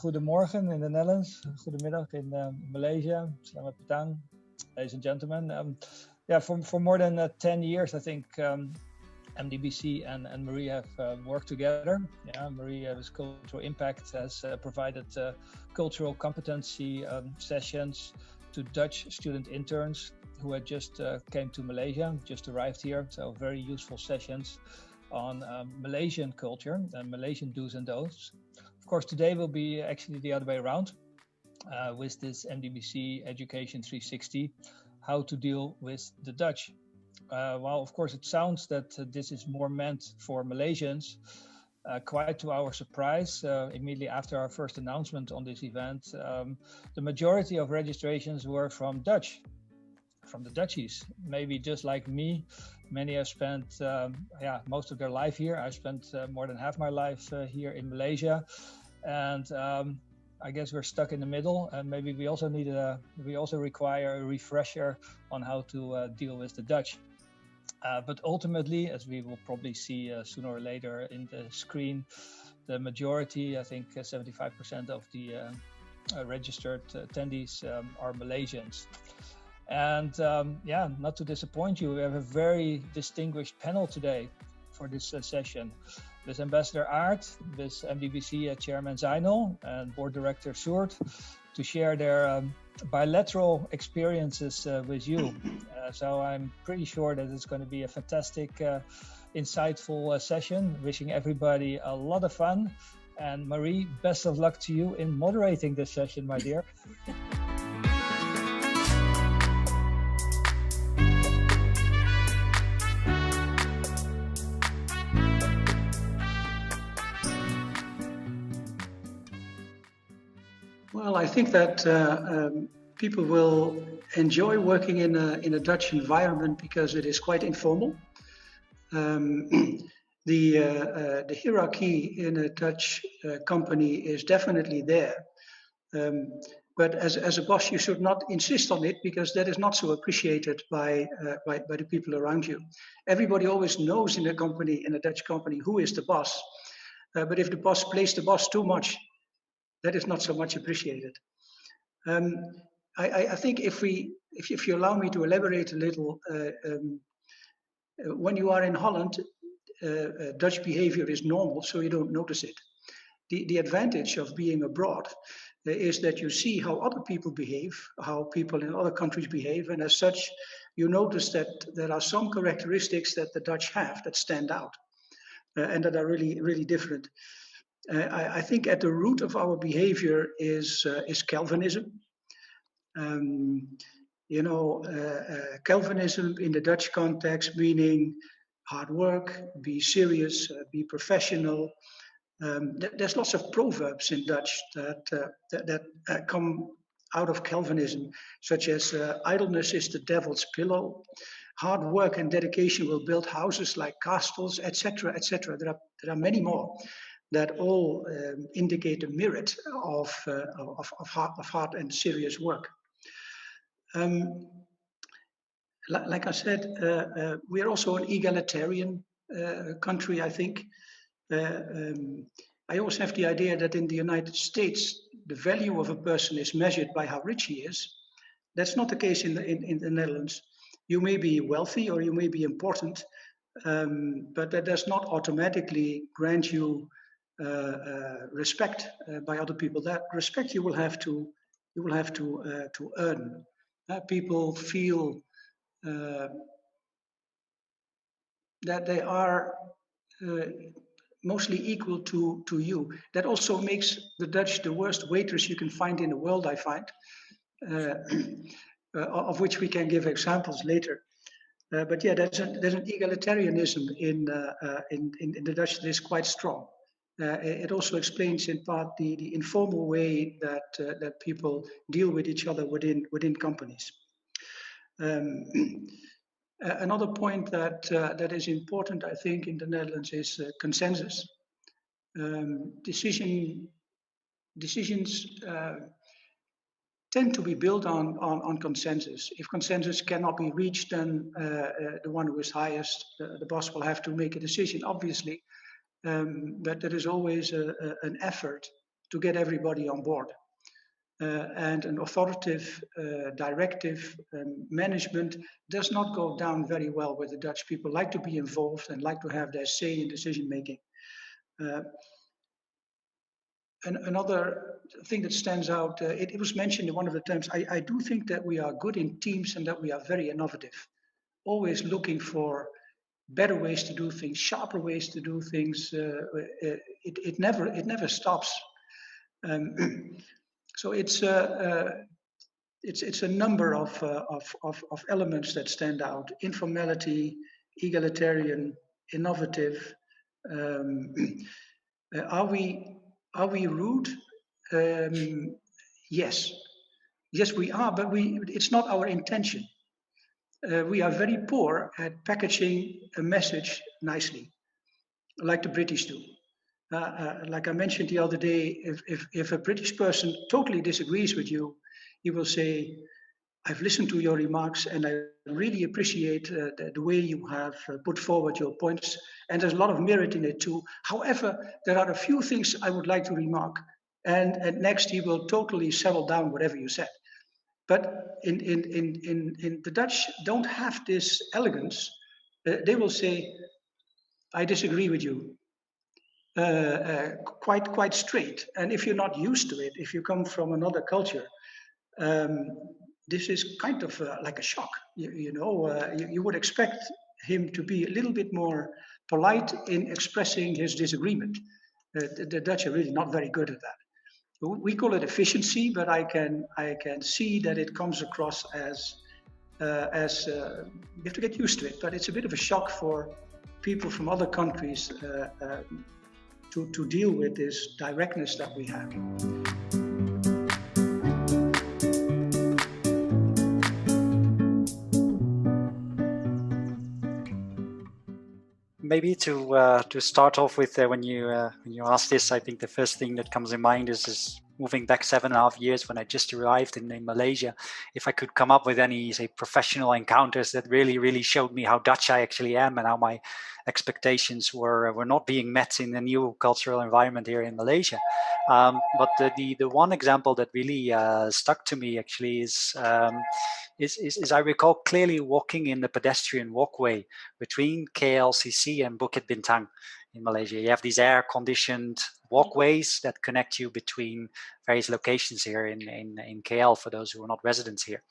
Goedemorgen in the Netherlands, goedemiddag in Malaysia, selamat petang, ladies and gentlemen. Yeah, for more than 10 years, I think MDBC and Marie have worked together. Yeah, Marie with Cultural Impact has provided cultural competency sessions to Dutch student interns who had just came to Malaysia, just arrived here. So very useful sessions on Malaysian culture and Malaysian do's and don'ts. Of course, today will be actually the other way around with this MDBC Education 360, how to deal with the Dutch. While of course it sounds that this is more meant for Malaysians, quite to our surprise, immediately after our first announcement on this event, the majority of registrations were from Dutch, from the Dutchies. Maybe just like me, many have spent most of their life here. I spent more than half my life here in Malaysia, and I guess we're stuck in the middle, and maybe we also require a refresher on how to deal with the Dutch. But ultimately, as we will probably see sooner or later in the screen, the majority, I think 75% of the registered attendees are Malaysians. And not to disappoint you, we have a very distinguished panel today for this session. With Ambassador Aert, with MDBC Chairman Zainal and Board Director Sjoerd to share their bilateral experiences with you. So I'm pretty sure that it's going to be a fantastic, insightful session. Wishing everybody a lot of fun. And Marie, best of luck to you in moderating this session, my dear. Well, I think that people will enjoy working in a Dutch environment because it is quite informal. The hierarchy in a Dutch company is definitely there. But as a boss, you should not insist on it because that is not so appreciated by the people around you. Everybody always knows in a company, in a Dutch company, who is the boss. But if the boss plays the boss too much, that is not so much appreciated. I think if you allow me to elaborate a little, when you are in Holland, Dutch behavior is normal, so you don't notice it. The advantage of being abroad is that you see how other people behave, how people in other countries behave, and as such, you notice that there are some characteristics that the Dutch have that stand out and that are really, really different. I think at the root of our behavior is Calvinism. Calvinism in the Dutch context, meaning hard work, be serious, be professional. There's lots of proverbs in Dutch that come out of Calvinism, such as idleness is the devil's pillow, hard work and dedication will build houses like castles, etc., etc. There are many more that all indicate the merit of hard and serious work. Like I said, we are also an egalitarian country, I think. I always have the idea that in the United States, the value of a person is measured by how rich he is. That's not the case in the Netherlands. You may be wealthy or you may be important, but that does not automatically grant you respect by other people. That respect you will have to earn. People feel that they are mostly equal to you. That also makes the Dutch the worst waiters you can find in the world, I find, of which we can give examples later. But yeah, there's an egalitarianism in the Dutch that is quite strong. It also explains in part the informal way that people deal with each other within companies. Another point that is important, I think, in the Netherlands is consensus. Decisions tend to be built on consensus. If consensus cannot be reached, then the one who is highest, the boss, will have to make a decision, obviously. But there is always an effort to get everybody on board. And an authoritative directive management does not go down very well with the Dutch. People like to be involved and like to have their say in decision making. And another thing that stands out, it was mentioned in one of the terms, I do think that we are good in teams and that we are very innovative, always looking for better ways to do things, sharper ways to do things. It never stops. So it's a number of elements that stand out: informality, egalitarian, innovative. Are we rude? Yes, we are, but it's not our intention. We are very poor at packaging a message nicely, like the British do. Like I mentioned the other day, if a British person totally disagrees with you, he will say, I've listened to your remarks and I really appreciate the way you have put forward your points. And there's a lot of merit in it too. However, there are a few things I would like to remark. And next, he will totally settle down whatever you said. But in the Dutch don't have this elegance. They will say, I disagree with you. Quite straight. And if you're not used to it, if you come from another culture, this is kind of like a shock. You would expect him to be a little bit more polite in expressing his disagreement. The Dutch are really not very good at that. We call it efficiency, but I can see that it comes across as you have to get used to it. But it's a bit of a shock for people from other countries to deal with this directness that we have. Maybe to start off with, when you ask this, I think the first thing that comes in mind is moving back 7.5 years when I just arrived in Malaysia. If I could come up with any, say, professional encounters that really showed me how Dutch I actually am and how my expectations were not being met in the new cultural environment here in Malaysia. But the one example that really stuck to me actually is I recall clearly walking in the pedestrian walkway between KLCC and Bukit Bintang in Malaysia. You have these air-conditioned walkways that connect you between various locations here in KL for those who are not residents here.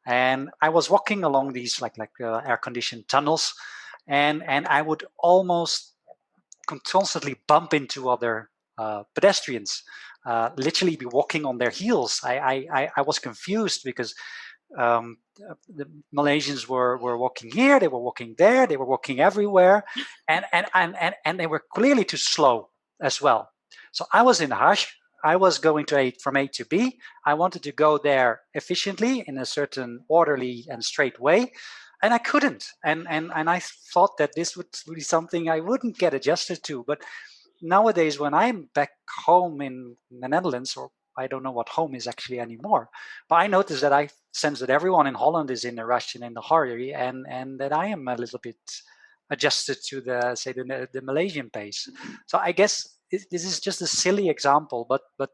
And I was walking along these like air-conditioned tunnels, and I would almost constantly bump into other pedestrians, literally be walking on their heels. I was confused because the Malaysians were walking here, they were walking there, they were walking everywhere, and they were clearly too slow as well. So I was in a rush. I was going from A to B. I wanted to go there efficiently in a certain orderly and straight way, and I couldn't. And I thought that this would be something I wouldn't get adjusted to. But nowadays, when I'm back home in the Netherlands, or I don't know what home is actually anymore, but I notice that I sense that everyone in Holland is in a rush and in a hurry, and that I am a little bit adjusted to the Malaysian pace. So I guess this is just a silly example, but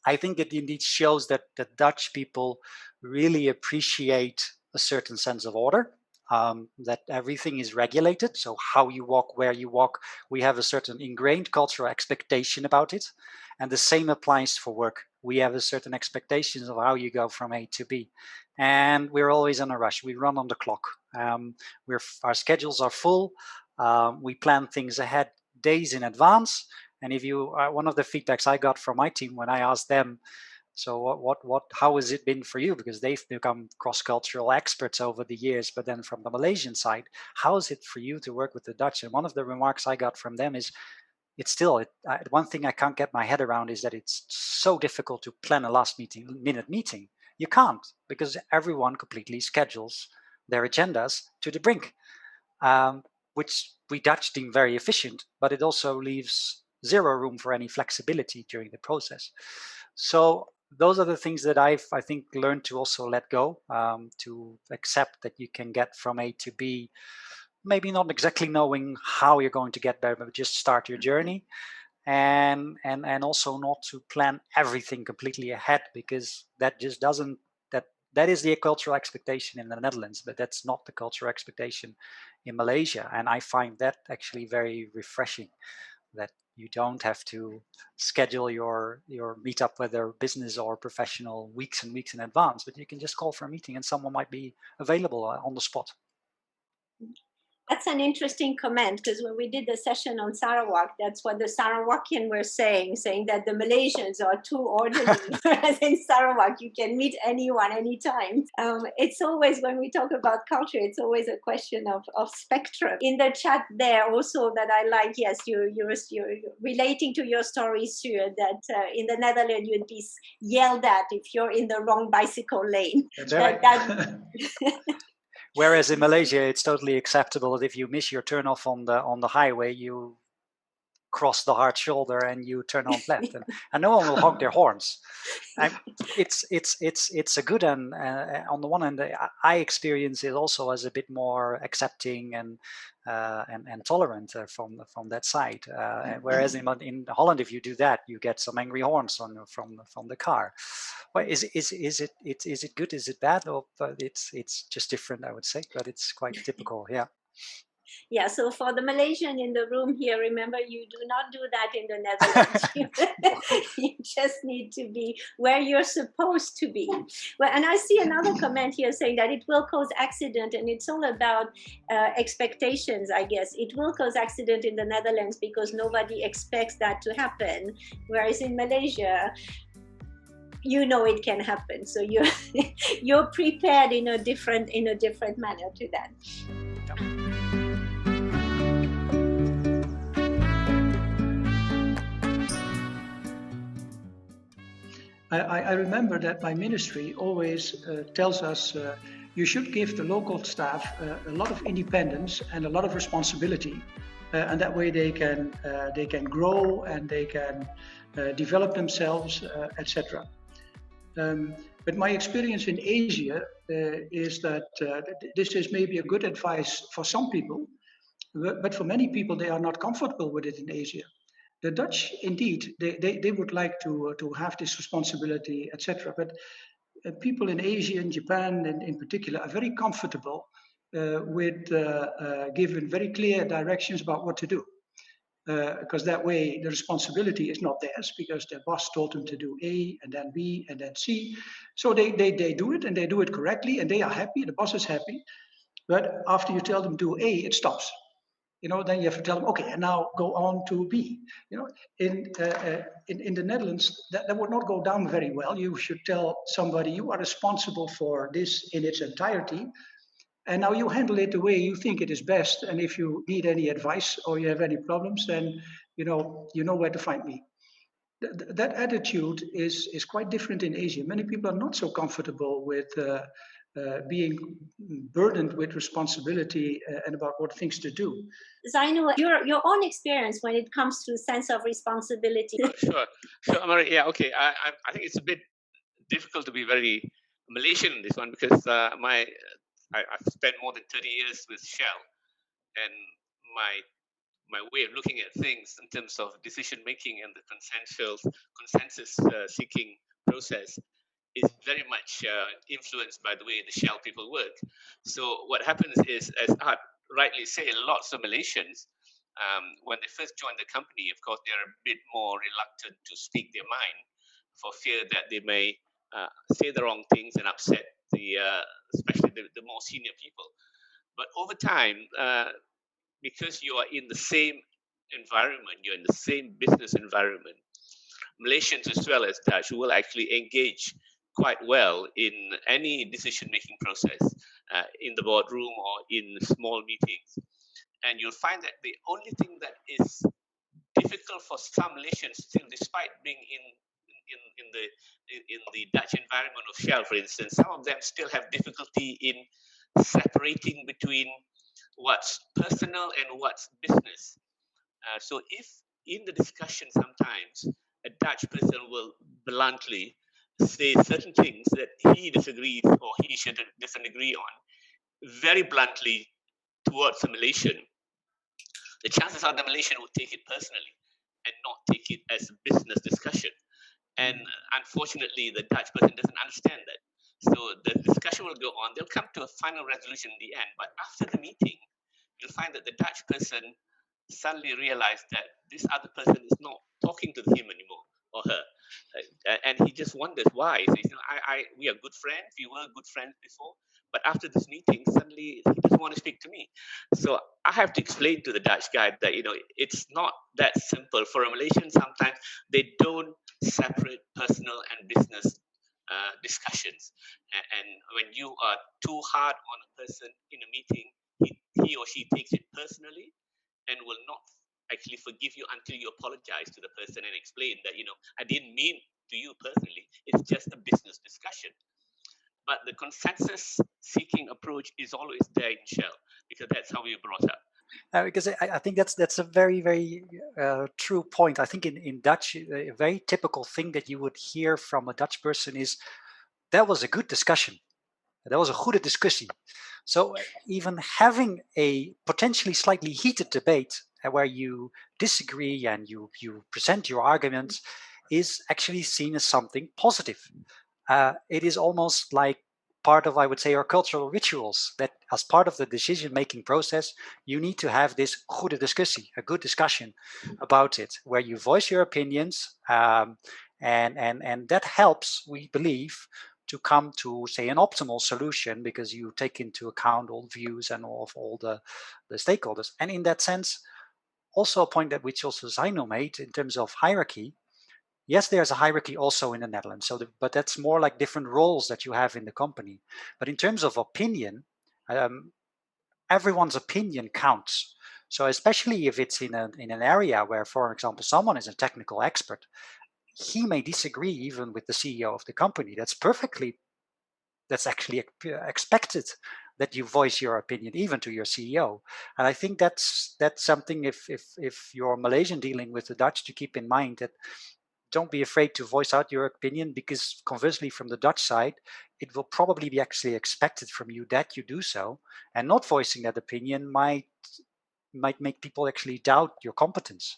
I think it indeed shows that the Dutch people really appreciate a certain sense of order. That everything is regulated. So how you walk, where you walk, we have a certain ingrained cultural expectation about it. And the same applies for work. We have a certain expectations of how you go from A to B. And we're always in a rush. We run on the clock. Our schedules are full. We plan things ahead days in advance. And if you, one of the feedbacks I got from my team when I asked them, so how has it been for you? Because they've become cross-cultural experts over the years, but then from the Malaysian side, how is it for you to work with the Dutch? And one of the remarks I got from them is, one thing I can't get my head around is that it's so difficult to plan a last-minute meeting. You can't, because everyone completely schedules their agendas to the brink, which we Dutch deem very efficient, but it also leaves zero room for any flexibility during the process. So those are the things that I think learned to also let go, to accept that you can get from A to B, maybe not exactly knowing how you're going to get there, but just start your journey. and also not to plan everything completely ahead, because that just doesn't, that is the cultural expectation in the Netherlands, but that's not the cultural expectation in Malaysia. And I find that actually very refreshing, that you don't have to schedule your meetup, whether business or professional, weeks and weeks in advance, but you can just call for a meeting and someone might be available on the spot. That's an interesting comment, because when we did the session on Sarawak, that's what the Sarawakian were saying that the Malaysians are too orderly. Whereas in Sarawak, you can meet anyone, anytime. It's always, when we talk about culture, it's always a question of spectrum. In the chat there also that I like, yes, you're relating to your story, Sue, that in the Netherlands you'd be yelled at if you're in the wrong bicycle lane. That's right. Whereas in Malaysia, it's totally acceptable that if you miss your turn off on the highway, you cross the hard shoulder and you turn on left, and no one will honk their horns. It's a good, and on the one hand, I experience it also as a bit more accepting and tolerant from that side. Whereas in Holland, if you do that, you get some angry horns from the car. Well, is it good? Is it bad? Or it's just different, I would say, but it's quite typical. Yeah. Yeah, so for the Malaysian in the room here, remember, you do not do that in the Netherlands. You just need to be where you're supposed to be. Well, and I see another comment here saying that it will cause accident, and it's all about expectations, I guess. It will cause accident in the Netherlands because nobody expects that to happen, whereas in Malaysia, you know it can happen. So you're prepared in a different manner to that. I remember that my ministry always tells us you should give the local staff a lot of independence and a lot of responsibility, and that way they can grow and they can develop themselves, etc. But my experience in Asia is that this is maybe a good advice for some people, but for many people they are not comfortable with it in Asia. The Dutch, indeed, they would like to have this responsibility, etc. But people in Asia and Japan, in particular, are very comfortable with giving very clear directions about what to do, because that way the responsibility is not theirs, because their boss told them to do A and then B and then C. So they do it, and they do it correctly, and they are happy. The boss is happy. But after you tell them do A, it stops. Then you have to tell them, okay, and now go on to B. In the Netherlands, that would not go down very well. You should tell somebody you are responsible for this in its entirety, and now you handle it the way you think it is best. And if you need any advice or you have any problems, then you know where to find me. That attitude is quite different in Asia. Many people are not so comfortable with being burdened with responsibility and about what things to do. Zainu, your own experience when it comes to sense of responsibility. Sure, Amari, yeah, okay. I think it's a bit difficult to be very Malaysian in this one, because I've spent more than 30 years with Shell, and my way of looking at things in terms of decision making and the consensus seeking process is very much influenced by the way the Shell people work. So what happens is, as Art rightly say, lots of Malaysians, when they first join the company, of course, they're a bit more reluctant to speak their mind for fear that they may say the wrong things and upset especially the more senior people. But over time, because you are in the same environment, you're in the same business environment, Malaysians as well as Dutch will actually engage quite well in any decision-making process, in the boardroom or in small meetings. And you'll find that the only thing that is difficult for some Malaysians still, despite being in the Dutch environment of Shell, for instance, some of them still have difficulty in separating between what's personal and what's business. So if in the discussion sometimes a Dutch person will bluntly say certain things that he disagrees or he doesn't agree on, very bluntly towards a Malaysian, the chances are the Malaysian would take it personally. and not take it as a business discussion. And unfortunately, the Dutch person doesn't understand that. So the discussion will go on. They'll come to a final resolution in the end. But after the meeting, you'll find that the Dutch person suddenly realized that this other person is not talking to him anymore or her. And he just wonders why. He says, we are good friends. We were good friends before. But after this meeting, suddenly he doesn't want to speak to me. So I have to explain to the Dutch guy that, it's not that simple. For a Malaysian, sometimes they don't separate personal and business discussions. And when you are too hard on a person in a meeting, he or she takes it personally and will not actually forgive you until you apologize to the person and explain that, I didn't mean to you personally. It's just a business discussion. But the consensus seeking approach is always there in Shell, because that's how we were brought up. Because I think that's a very, very true point. I think in Dutch, a very typical thing that you would hear from a Dutch person is, that was a good discussion. That was a goede discussie. So even having a potentially slightly heated debate where you disagree and you present your arguments is actually seen as something positive. It is almost like part of, I would say, our cultural rituals, that as part of the decision-making process, you need to have this goede discussie, a good discussion about it, where you voice your opinions, and that helps, we believe, to come to, say, an optimal solution, because you take into account all views and all the stakeholders. And in that sense, also a point that which also Zaino made in terms of hierarchy. Yes, there's a hierarchy also in the Netherlands, but that's more like different roles that you have in the company. But in terms of opinion, everyone's opinion counts. So especially if it's in an area where, for example, someone is a technical expert, he may disagree even with the CEO of the company. That's actually expected, that you voice your opinion even to your CEO. And I think that's something, if you're Malaysian dealing with the Dutch, to keep in mind, that don't be afraid to voice out your opinion, because conversely, from the Dutch side, it will probably be actually expected from you that you do so, and not voicing that opinion might make people actually doubt your competence.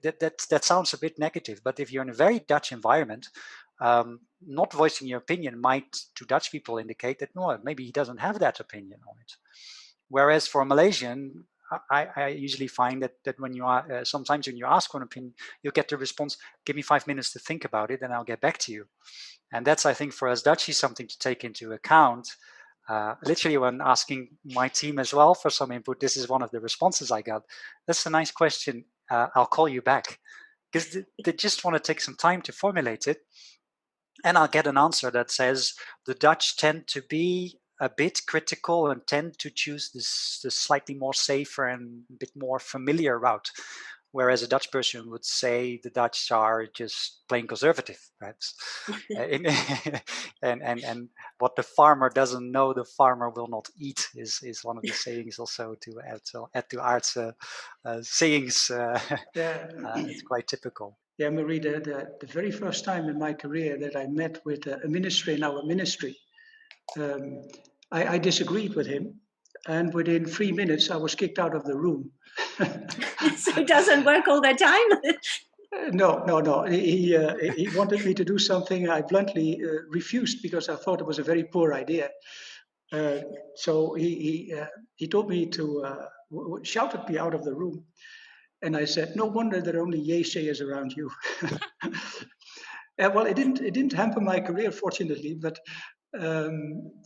That sounds a bit negative, but if you're in a very Dutch environment, not voicing your opinion might, to Dutch people, indicate that, no, maybe he doesn't have that opinion on it. Whereas for a Malaysian, I usually find that when you are sometimes when you ask for an opinion, you get the response, "Give me 5 minutes to think about it, and I'll get back to you." And that's, I think, for us Dutchies, something to take into account. Literally, when asking my team as well for some input, this is one of the responses I got. That's a nice question. I'll call you back, because they just want to take some time to formulate it. And I'll get an answer that says the Dutch tend to be a bit critical and tend to choose this slightly more safer and a bit more familiar route. Whereas a Dutch person would say the Dutch are just plain conservative, perhaps. And what the farmer doesn't know, the farmer will not eat, is one of the sayings, also to add to Art's sayings. It's quite typical. Yeah, Marie, the very first time in my career that I met with a minister in our ministry, I disagreed with him, and within 3 minutes I was kicked out of the room. So it doesn't work all the time? No. He wanted me to do something. I bluntly refused, because I thought it was a very poor idea. So he told me to shouted me out of the room. And I said, "No wonder there are only yay-sayers around you." Well, it didn't hamper my career, fortunately, but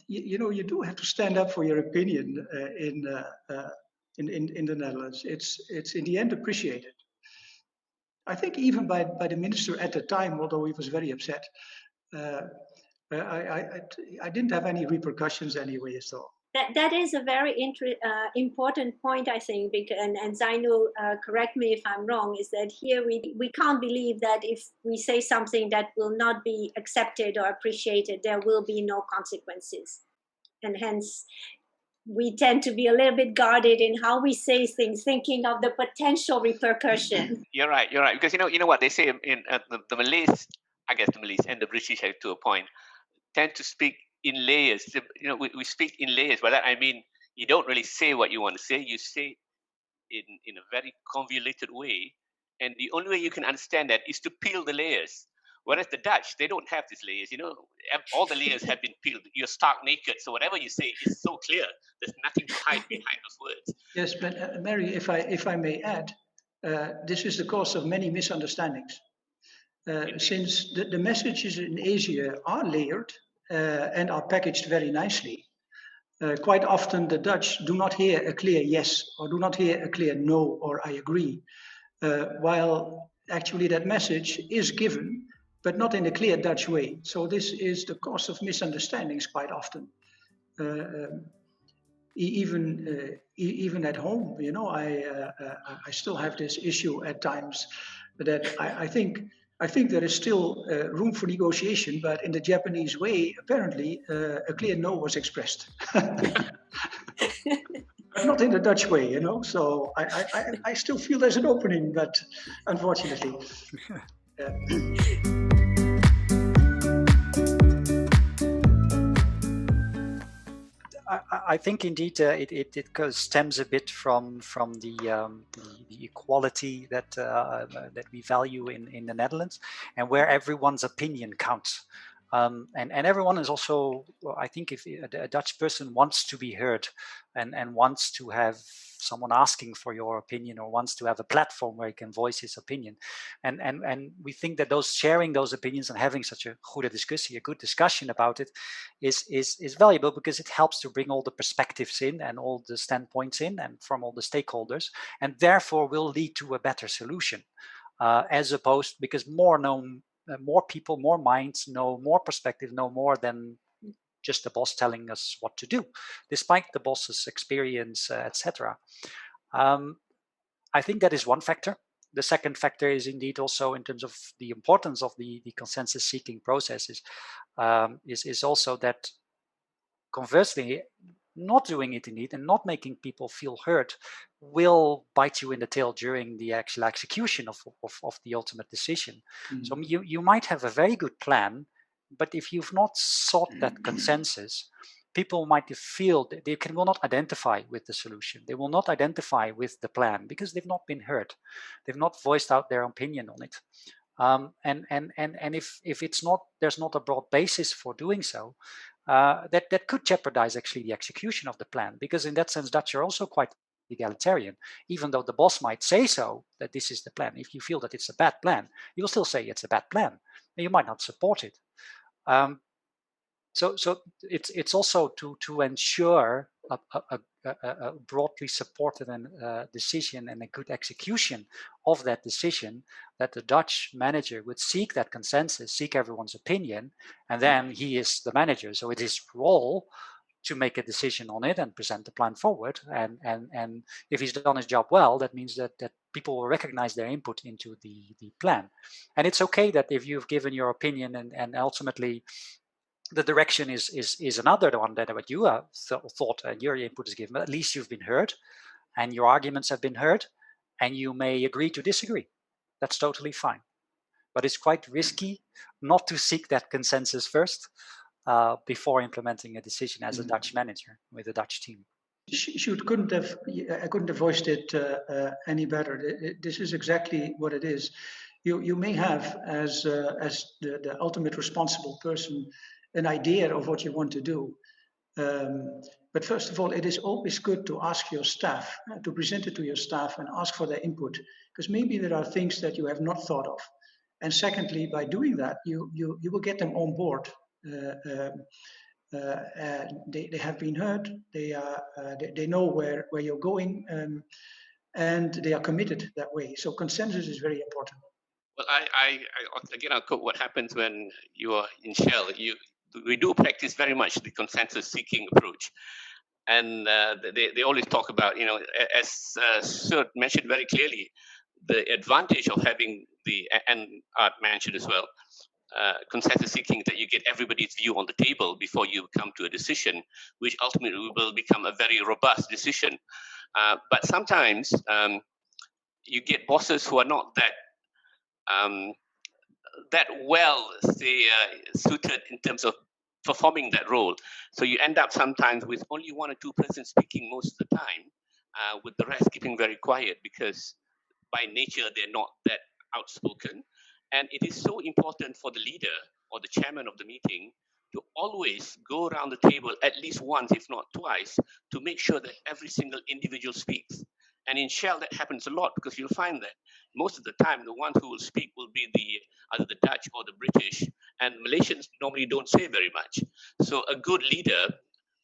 you do have to stand up for your opinion in the Netherlands. It's in the end appreciated. I think even by the minister at the time, although he was very upset. I didn't have any repercussions anyway, so. That is a very important point, I think, because, and Zaino, correct me if I'm wrong, is that here we can't believe that if we say something that will not be accepted or appreciated, there will be no consequences. And hence, we tend to be a little bit guarded in how we say things, thinking of the potential repercussion. You're right. Because you know what they say in the Malays, I guess the Malays and the British, to a point, tend to speak in layers. We speak in layers. By that I mean, you don't really say what you want to say. You say in a very convoluted way, And the only way you can understand that is to peel the layers. Whereas the Dutch, they don't have these layers. All the layers have been peeled. You're stark naked, so whatever you say is so clear. There's nothing to hide behind those words. Yes, but Mary, if I may add, this is the cause of many misunderstandings. Since the messages in Asia are layered and are packaged very nicely, quite often the Dutch do not hear a clear yes or do not hear a clear no or I agree, while actually that message is given, but not in a clear Dutch way. So this is the cause of misunderstandings quite often. Even at home, I still have this issue at times that I think there is still room for negotiation, but in the Japanese way, apparently a clear no was expressed. But not in the Dutch way, So I still feel there's an opening, but unfortunately. I think indeed it stems a bit from the equality that we value in the Netherlands, and where everyone's opinion counts. And everyone is also, I think, if a Dutch person wants to be heard and wants to have someone asking for your opinion, or wants to have a platform where he can voice his opinion, and we think that sharing those opinions and having such a good discussion about it is valuable, because it helps to bring all the perspectives in and all the standpoints in and from all the stakeholders, and therefore will lead to a better solution, as opposed, because more people, more minds know more perspective, know more than just the boss telling us what to do, despite the boss's experience, etc. I think that is one factor. The second factor is indeed also, in terms of the importance of the consensus seeking processes, is also that, conversely, not doing it indeed and not making people feel heard will bite you in the tail during the actual execution of the ultimate decision. Mm-hmm. So you might have a very good plan, but if you've not sought that consensus, people might feel that they will not identify with the solution. They will not identify with the plan because they've not been heard. They've not voiced out their opinion on it. And if it's not, there's not a broad basis for doing so, that could jeopardize actually the execution of the plan, because in that sense, Dutch are also quite egalitarian. Even though the boss might say so, that this is the plan, if you feel that it's a bad plan, you'll still say it's a bad plan, and you might not support it. So it's also to ensure a broadly supported decision and a good execution of that decision, that the Dutch manager would seek that consensus, seek everyone's opinion, and then he is the manager. So it is his role to make a decision on it and present the plan forward. And if he's done his job well, that means that people will recognize their input into the plan. And it's okay that if you've given your opinion and ultimately the direction is another one than what you thought and your input is given, but at least you've been heard and your arguments have been heard, and you may agree to disagree. That's totally fine. But it's quite risky not to seek that consensus first before implementing a decision as a Dutch manager with a Dutch team. I couldn't have voiced it any better. This is exactly what it is. You may have, as the ultimate responsible person, an idea of what you want to do. But first of all, it is always good to ask your staff, to present it to your staff and ask for their input, because maybe there are things that you have not thought of. And secondly, by doing that, you will get them on board. They have been heard, they know where you're going, and they are committed that way. So consensus is very important. Well, I'll quote what happens when you are in Shell. We do practice very much the consensus-seeking approach, and they always talk about, as Sir mentioned very clearly, the advantage of having and Art mentioned as well, consensus-seeking, that you get everybody's view on the table before you come to a decision, which ultimately will become a very robust decision. But sometimes you get bosses who are not that well, say, suited in terms of performing that role. So you end up sometimes with only one or two persons speaking most of the time, with the rest keeping very quiet, because by nature, they're not that outspoken. And it is so important for the leader or the chairman of the meeting to always go around the table at least once, if not twice, to make sure that every single individual speaks. And in Shell, that happens a lot, because you'll find that most of the time, the ones who will speak will be either the Dutch or the British, and Malaysians normally don't say very much. So a good leader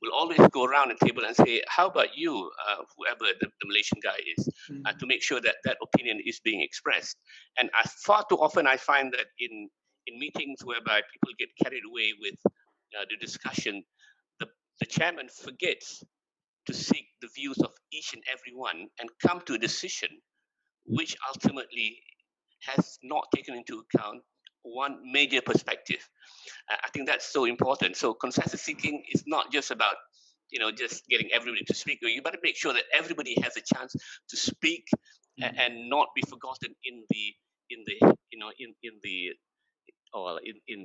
will always go around the table and say, how about you, whoever the Malaysian guy is, to make sure that that opinion is being expressed. And far too often I find that in meetings whereby people get carried away with the discussion, the chairman forgets to seek the views of each and every one and come to a decision which ultimately has not taken into account one major perspective. I think that's so important. So consensus seeking is not just about just getting everybody to speak. You better make sure that everybody has a chance to speak and not be forgotten in the or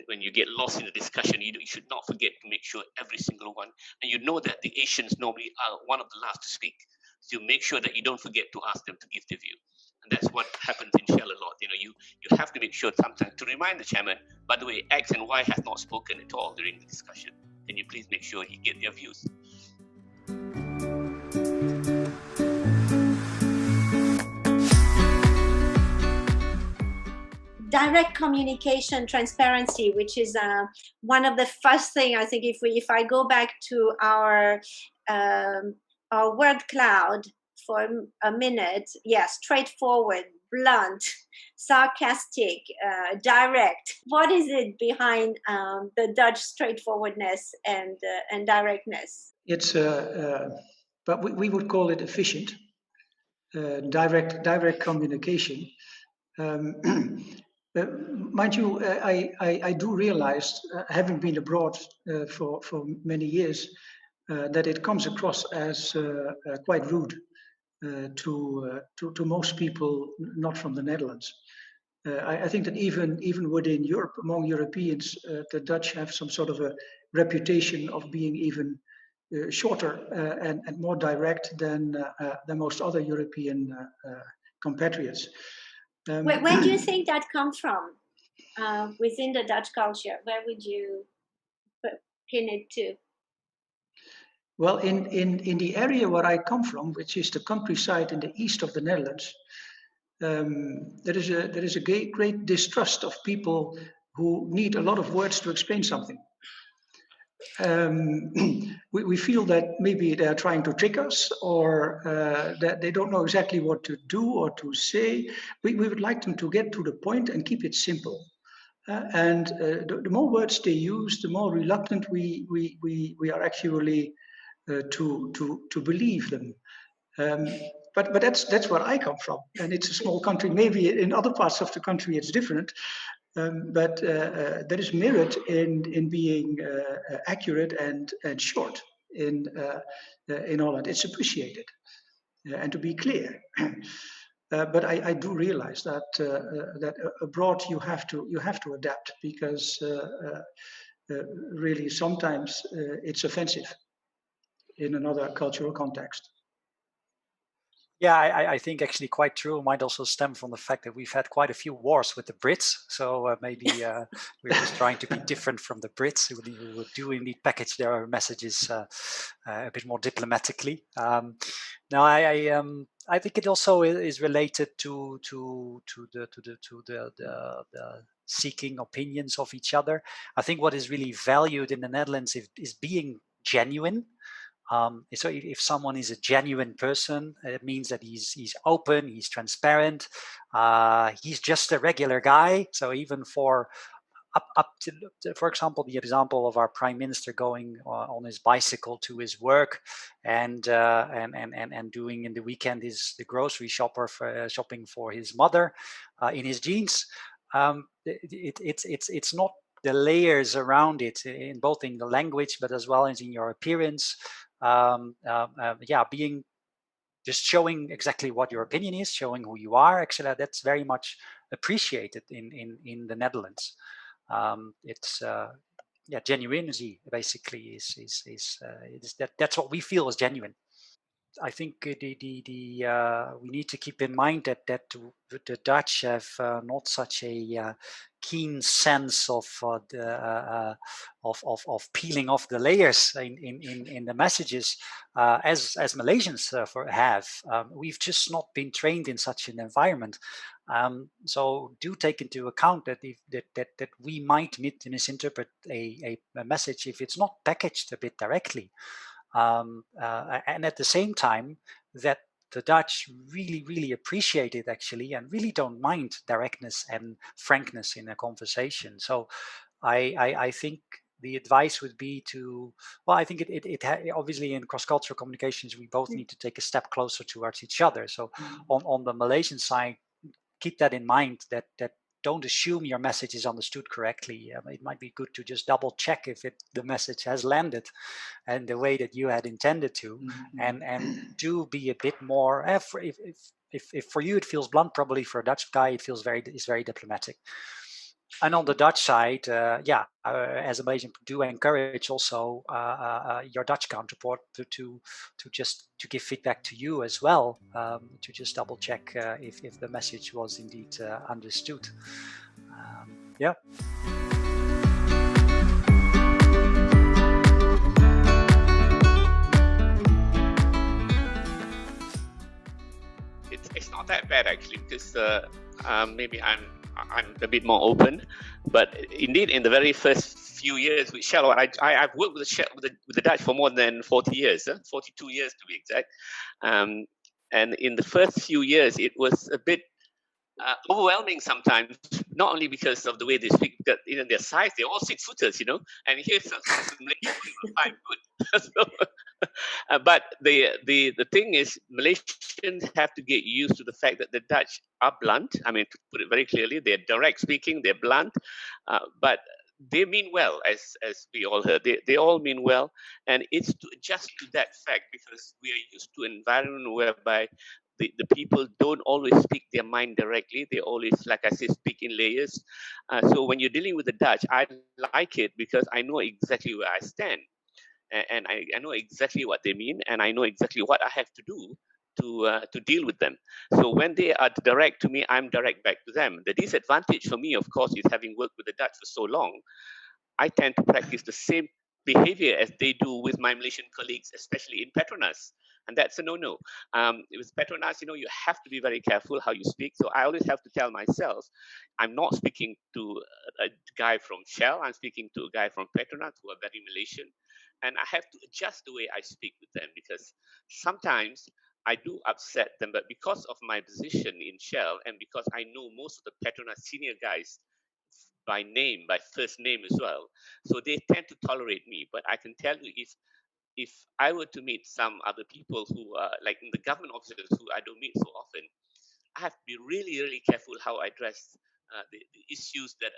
when you get lost in the discussion. You should not forget to make sure every single one. And you know that the Asians normally are one of the last to speak. So make sure that you don't forget to ask them to give their view. And that's what happens in Shell a lot. You have to make sure sometimes to remind the chairman, by the way, X and Y has not spoken at all during the discussion. Can you please make sure you get their views? Direct communication, transparency, which is one of the first thing I think. If I go back to our word cloud for a minute, straightforward, blunt, sarcastic, direct. What is it behind the Dutch straightforwardness and directness? It's but we would call it efficient, direct communication. Mind you, I do realize, having been abroad for many years, that it comes across as quite rude to most people not from the Netherlands. I think that even within Europe, among Europeans, the Dutch have some sort of a reputation of being even shorter and more direct than most other European compatriots. Where do you think that comes from within the Dutch culture? Where would you pin it to? Well, in the area where I come from, which is the countryside in the east of the Netherlands, there is a great distrust of people who need a lot of words to explain something. We feel that maybe they are trying to trick us, or that they don't know exactly what to do or to say. We would like them to get to the point and keep it simple. And the more words they use, the more reluctant we are actually to believe them. But that's where I come from, and it's a small country. Maybe in other parts of the country it's different, but there is merit in being accurate and short in Holland. It's appreciated, and to be clear. But I do realize that that abroad you have to adapt, because really sometimes it's offensive in another cultural context. Yeah, I think actually quite true. It might also stem from the fact that we've had quite a few wars with the Brits. So maybe we're just trying to be different from the Brits, who do indeed package their messages a bit more diplomatically. Now, I think it also is related to the seeking opinions of each other. I think what is really valued in the Netherlands is being genuine. So if someone is a genuine person, it means that he's open, he's transparent, he's just a regular guy. So even for up to, for example, the example of our prime minister going on his bicycle to his work and doing in the weekend the grocery shopping for his mother in his jeans. It's not the layers around it, in both in the language but as well as in your appearance. Being just showing exactly what your opinion is, showing who you are. Actually, that's very much appreciated in the Netherlands. It's genuinity basically is that's what we feel is genuine. I think we need to keep in mind that the Dutch have not such a keen sense of of peeling off the layers in the messages as Malaysians have. We've just not been trained in such an environment. So do take into account that that we might misinterpret a message if it's not packaged a bit directly. And at the same time, that the Dutch really appreciate it actually, and really don't mind directness and frankness in a conversation. So I think the advice would be to, well, I think obviously in cross-cultural communications, we both need to take a step closer towards each other. So on the Malaysian side, keep that in mind, that don't assume your message is understood correctly. It might be good to just double check if the message has landed and the way that you had intended to, and do be a bit more. If for you it feels blunt, probably for a Dutch guy it feels very diplomatic. And on the Dutch side, as a Malaysian, do encourage also your Dutch counterpart to give feedback to you as well, to just double check if the message was indeed understood. Yeah. It's not that bad actually, because maybe I'm a bit more open, but indeed in the very first few years with Shell, I've worked with the Dutch for more than 40 years, 42 years to be exact, and in the first few years it was a bit overwhelming sometimes, not only because of the way they speak, but their size. They're all 6-footers, and here's some Malaysian people 5 foot. So, but the thing is, Malaysians have to get used to the fact that the Dutch are blunt. I mean, to put it very clearly, they're direct speaking, they're blunt, but they mean well, as we all heard. They all mean well, and it's to adjust to that fact, because we are used to an environment whereby the people don't always speak their mind directly. They always, like I say, speak in layers. So when you're dealing with the Dutch, I like it because I know exactly where I stand. And I know exactly what they mean, and I know exactly what I have to do to deal with them. So when they are direct to me, I'm direct back to them. The disadvantage for me, of course, is having worked with the Dutch for so long, I tend to practice the same behavior as they do with my Malaysian colleagues, especially in Petronas. And that's a no-no. With Petronas, you have to be very careful how you speak. So I always have to tell myself, I'm not speaking to a guy from Shell. I'm speaking to a guy from Petronas who are very Malaysian. And I have to adjust the way I speak with them, because sometimes I do upset them. But because of my position in Shell, and because I know most of the Petronas senior guys by name, by first name as well, so they tend to tolerate me. But I can tell you, if I were to meet some other people who are like in the government officers who I don't meet so often, I have to be really careful how I address the issues that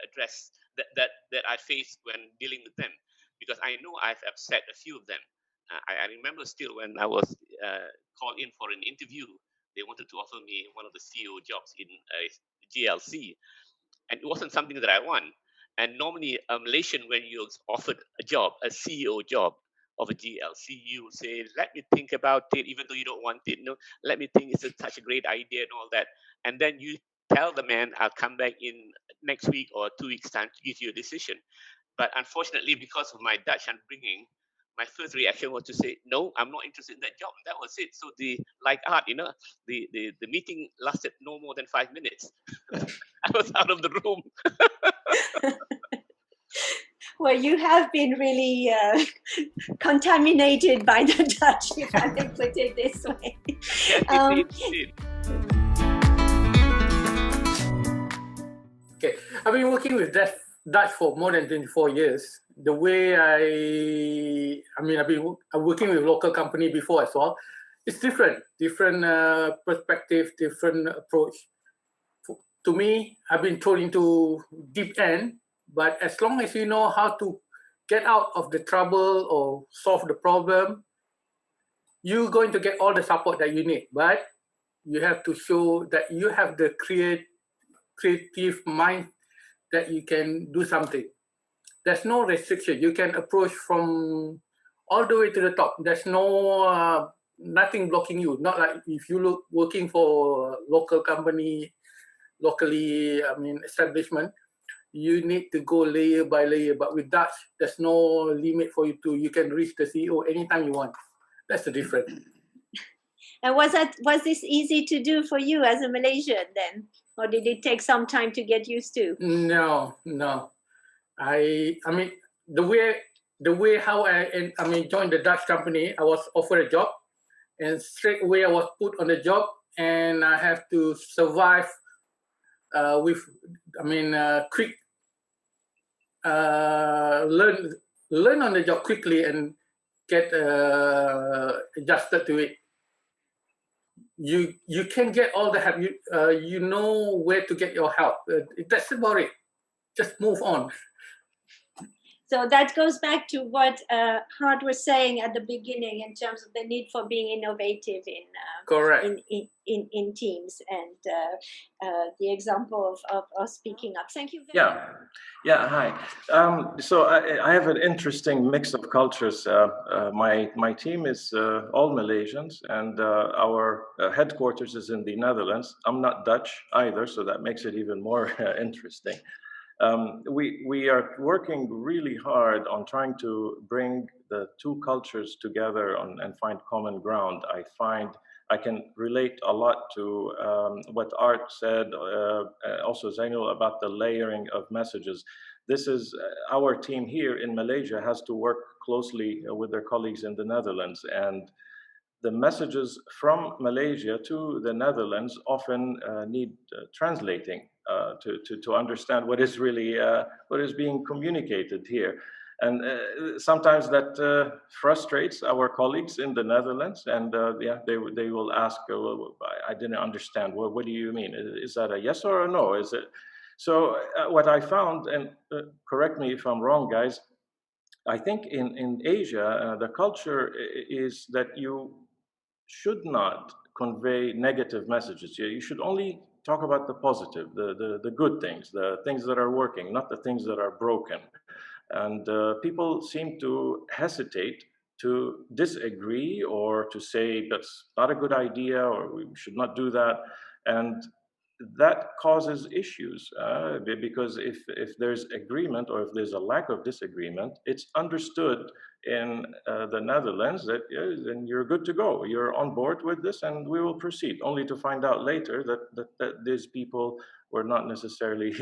I face when dealing with them, because I know I've upset a few of them. I remember still when I was called in for an interview, they wanted to offer me one of the CEO jobs in GLC, and it wasn't something that I want. And normally, a Malaysian, when you're offered a job, a CEO job of a GLC, you say, let me think about it, even though you don't want it. Let me think, it's such a great idea and all that. And then you tell the man, I'll come back in next week or 2 weeks' time to give you a decision. But unfortunately, because of my Dutch upbringing, my first reaction was to say, no, I'm not interested in that job. That was it. So like art, the meeting lasted no more than 5 minutes. I was out of the room. Well, you have been really contaminated by the Dutch, if I may put it this way. Yes, indeed. Okay, I've been working with Dutch for more than 24 years. The way I'm working with local company before as well. It's different perspective, different approach. To me, I've been thrown into deep end, but as long as you know how to get out of the trouble or solve the problem, you're going to get all the support that you need. But you have to show that you have the creative mind that you can do something. There's no restriction. You can approach from all the way to the top. There's no nothing blocking you. Not like if you look working for a local company, locally, I mean, establishment, you need to go layer by layer. But with Dutch, there's no limit for you to. You can reach the CEO anytime you want. That's the difference. And was this easy to do for you as a Malaysian then, or did it take some time to get used to? No. I mean the way how I joined the Dutch company. I was offered a job, and straight away I was put on the job, and I have to survive with quick learn on the job quickly and get adjusted to it. You can get all the help. You know where to get your help. That's about it. Just move on. So that goes back to what Hart was saying at the beginning in terms of the need for being innovative in teams, and the example of speaking up. Thank you very much. Yeah. Hi. So I have an interesting mix of cultures. My team is all Malaysians, and our headquarters is in the Netherlands. I'm not Dutch either, so that makes it even more interesting. We are working really hard on trying to bring the two cultures together and find common ground. I find I can relate a lot to what Art said, also Zainul, about the layering of messages. This is our team here in Malaysia has to work closely with their colleagues in the Netherlands, and the messages from Malaysia to the Netherlands often need translating to understand what is really what is being communicated here. And sometimes that frustrates our colleagues in the Netherlands, and they will ask, I didn't understand, what do you mean? Is that a yes or a no? Is it? So what I found, and correct me if I'm wrong, guys, I think in Asia, the culture is that you should not convey negative messages. You should only talk about the positive, the good things, the things that are working, not the things that are broken. And people seem to hesitate to disagree or to say that's not a good idea or we should not do that. And that causes issues because if there's agreement or if there's a lack of disagreement, it's understood in the Netherlands that then you're good to go. You're on board with this and we will proceed, only to find out later that these people were not necessarily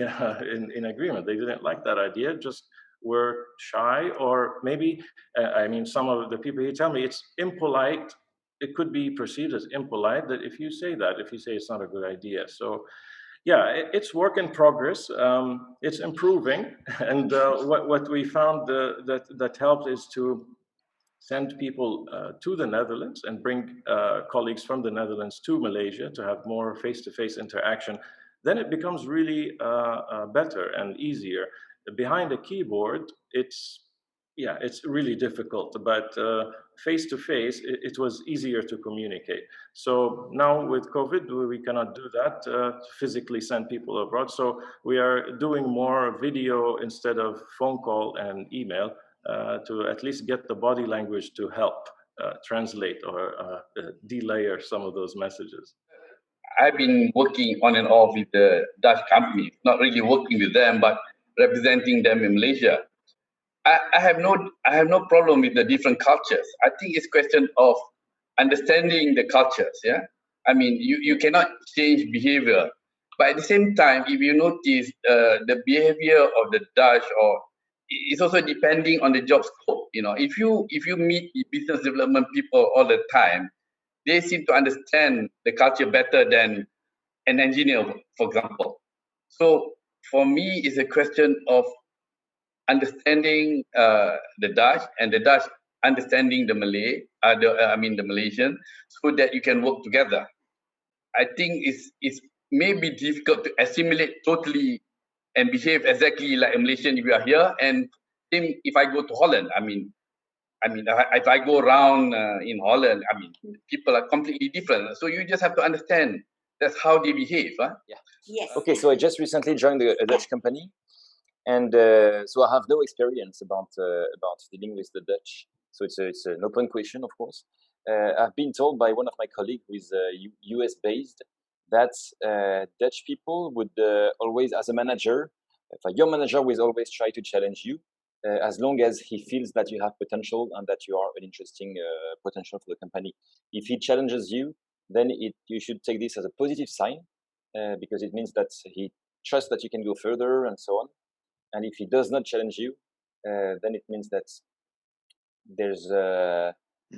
in agreement. They didn't like that idea, just were shy, or maybe, I mean, some of the people here tell me it's impolite. It could be perceived as impolite that if you say it's not a good idea. So yeah, it's work in progress. It's improving. And what we found that helped is to send people to the Netherlands and bring colleagues from the Netherlands to Malaysia to have more face-to-face interaction. Then it becomes really better and easier. Behind a keyboard, it's really difficult, but face-to-face, it was easier to communicate. So now with COVID, we cannot do that, physically send people abroad. So we are doing more video instead of phone call and email to at least get the body language to help translate or delayer some of those messages. I've been working on and off with the Dutch company, not really working with them, but representing them in Malaysia. I have no problem with the different cultures. I think it's a question of understanding the cultures. Yeah, I mean, you cannot change behavior, but at the same time, if you notice the behavior of the Dutch, or it's also depending on the job scope. You know, if you meet business development people all the time, they seem to understand the culture better than an engineer, for example. So for me, it's a question of understanding the Dutch, and the Dutch understanding the Malay, the Malaysian, so that you can work together. I think it's maybe difficult to assimilate totally and behave exactly like a Malaysian if you are here. And same if I go to Holland. I mean, if I go around in Holland, I mean, people are completely different. So you just have to understand that's how they behave. Huh? Yeah. Yes. Okay, so I just recently joined a Dutch company. And so I have no experience about dealing with the Dutch. So it's an open question, of course. I've been told by one of my colleagues who is US based that Dutch people would always, as a manager, your manager will always try to challenge you as long as he feels that you have potential and that you are an interesting potential for the company. If he challenges you, then you should take this as a positive sign because it means that he trusts that you can go further and so on. And if he does not challenge you, then it means that there's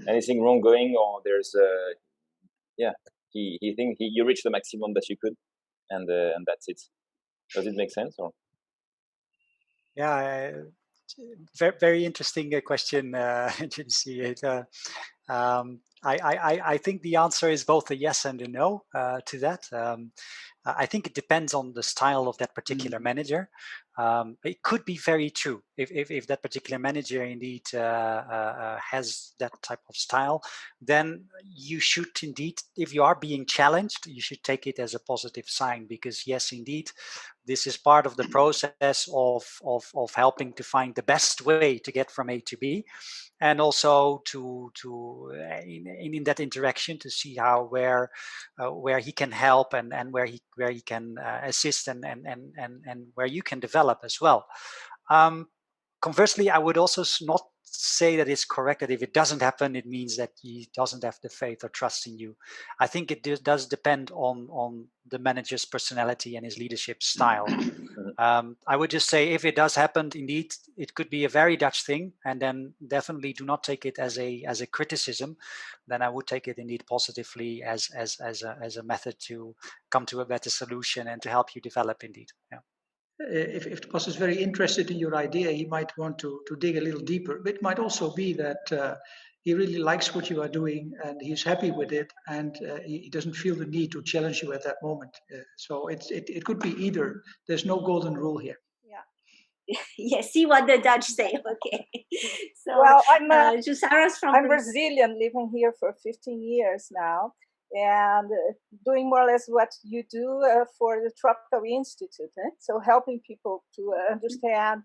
anything wrong going, or there's he think you reached the maximum that you could, and that's it. Does it make sense? Or yeah, very, very interesting question, Jinsi. I think the answer is both a yes and a no to that. I think it depends on the style of that particular manager. It could be very true if that particular manager indeed has that type of style, then you should indeed, if you are being challenged, you should take it as a positive sign, because yes, indeed, this is part of the process of helping to find the best way to get from A to B, and also to in that interaction to see where he can help and where he can assist and where you can develop as well. Conversely, I would also not say that it's correct that if it doesn't happen, it means that he doesn't have the faith or trust in you. I think it does depend on the manager's personality and his leadership style. I would just say if it does happen, indeed, it could be a very Dutch thing, and then definitely do not take it as a criticism. Then I would take it indeed positively as a method to come to a better solution and to help you develop indeed. Yeah. If the boss is very interested in your idea, he might want to dig a little deeper. But it might also be that he really likes what you are doing and he's happy with it, and he doesn't feel the need to challenge you at that moment. So it could be either. There's no golden rule here. Yeah. Yes, see what the Dutch say. Okay. So, well, I'm Brazilian, living here for 15 years now, and doing more or less what you do for the Tropical Institute. So helping people to understand,